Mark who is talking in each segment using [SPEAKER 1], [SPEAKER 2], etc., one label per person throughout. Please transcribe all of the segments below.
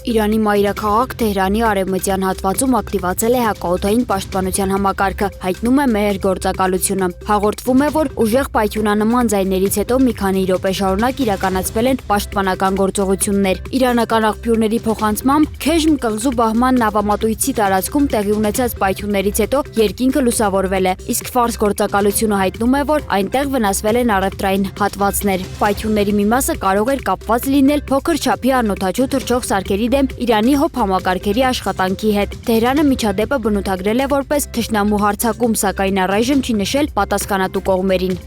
[SPEAKER 1] Իրանի մայրաքաղաք Թեհրանի արևմտյան հատվածում ակտիվացել է հակաօդային պաշտպանության համակարգը, հայտնում է ՄԷՌ գործակալությունը։ Հաղորդվում է, որ ուժեղ պայթյունանման ձայներից հետո մի քանի րոպե շարունակ իրականացվել են պաշտպանական գործողություններ։ Իրանական աղբյուրների փոխանցմամբ Քեժմ կղզու բահման նավամատույցի տարածքում տեղի ունեցած պայթյուններից հետո երկինքը լուսավորվել է, իսկ Ֆարս գործակալությունը հայտնում է, որ այնտեղ վնասվել են առևտրային հատվածներ։ Պայթյունների մի մասը կարող էր կապված լինել փոքր չափի անօդաչու թռչող սարքերի դեմ Իրանի հոբ համակարգերի աշխատանքի հետ։ Թեհրանը միջադեպը բնութագրել է որպես թշնամու հարձակում, սակայն առայժմ չի նշել պատասխանատու կողմերին։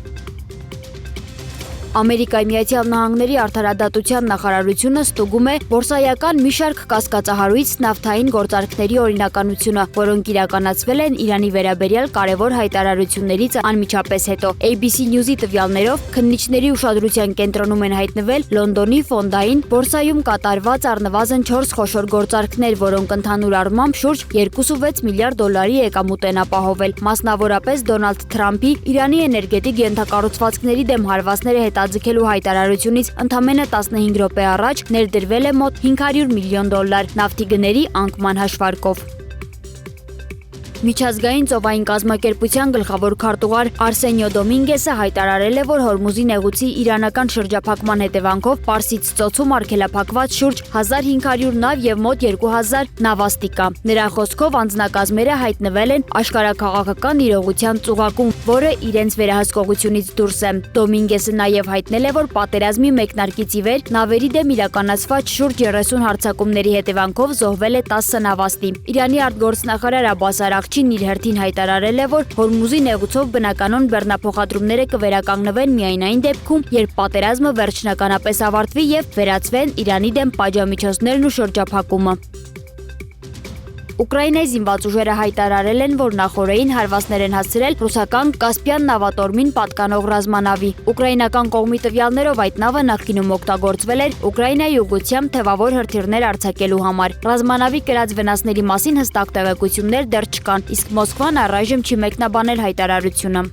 [SPEAKER 1] Ամերիկայի Միացյալ Նահանգների արդարադատության նախարարությունը ստուգում է բորսայական մի շարք կասկածահարույց նավթային գործարքների օրինականությունը, որոնք իրականացվել են Իրանի վերաբերյալ կարևոր հայտարարություններից անմիջապես հետո։ ABC News-ի տվյալներով քննիչների ուշադրության կենտրոնում են հայտնվել Լոնդոնի ֆոնդային բորսայում կատարված առնվազն 4 խոշոր գործարքներ, որոնք ընդհանուր առմամբ շուրջ 2.6 միլիարդ դոլարի եկամուտ են ապահովել։ Մասնավորապես Դոնալդ Թրամփի Իրանի էներգետիկ ենթակառուցվածքների դեմ հարվածները հետաձգելու հայտարարությունից ընդամենը 15 րոպե առաջ ներդրվել է մոտ 500 միլիոն դոլար նավթի գների անկման հաշվարկով։ Միջազգային ծովային կազմակերպության գլխավոր քարտուղար Արսենիո Դոմինգեսը հայտարարել է, որ Հորմուզի նեղուցի իրանական շրջափակման հետևանքով Պարսից ծոցում արգելափակված շուրջ 1500 նավ եւ մոտ 2000 նավաստի կա։ Նրա խոսքով անձնակազմերը հայտնվել են աշխարհաքաղաքական իրողության ծուղակում, որը իրենց վերահսկողությունից դուրս է։ Դոմինգեսը նաեւ հայտնել է, որ պատերազմի մեկնարկից ի վեր նավերի դեմ իրականացված շուրջ 30 հարձակումների հետևանքով զոհվել է 10 նավաստի։ Իրանի արտգործնախարար Աբբաս Արաղչին իր հերթին հայտարարել է, որ Հորմուզի նեղուցով բնականon բեռնափոխադրումները կվերականգնվեն միայն այն դեպքում, երբ պատերազմը վերջնականապես ավարտվի եւ վերացվեն Իրանի դեմ պատժամիջոցներն ու շրջափակումը։ Ուկրաինայի զինված ուժերը հայտարարել են, որ նախօրեին հարվածներ են հասցրել ռուսական Կասպյան նավատորմին պատկանող ռազմանավի։ Ուկրաինական կողմի տվյալներով այդ նավը նախկինում օգտագործվել էր Ուկրաինայի ուղղությամբ թևավոր հրթիռներ արձակելու համար։ Ռազմանավի կրած վնասների մասին հստակ տեղեկություններ դեռ չկան, իսկ Մոսկվան առայժմ չի մեկնաբանել հայտարարությունը։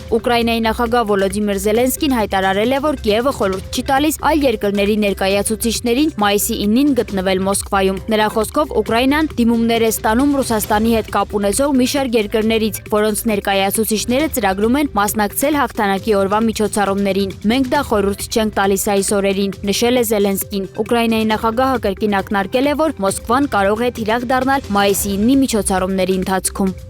[SPEAKER 1] Ուկրաինայի նախագահ Վոլոդիմիր Զելենսկին հայտարարել է, որ Կիևը խորհուրդ չի տալիս այլ երկրների ներկայացուցիչներին մայիսի 9-ին գտնվել Մոսկվայում։ Նրա խոսքով Ուկրաինան դիմումներ է ստանում Ռուսաստանի հետ կապ ունեցող մի շարք երկրներից, որոնց ներկայացուցիչները ծրագրում են մասնակցել հաղթանակի օրվա միջոցառումներին։ Մենք դա խորհուրդ չենք տալիս այս օրերին, նշել է Զելենսկին։ Ուկրաինայի նախագահը կրկին ակնարկել է, որ Մոսկվան կարող է թիրախ դառնալ մայիսի 9-ի միջոցառումների ընթացքում։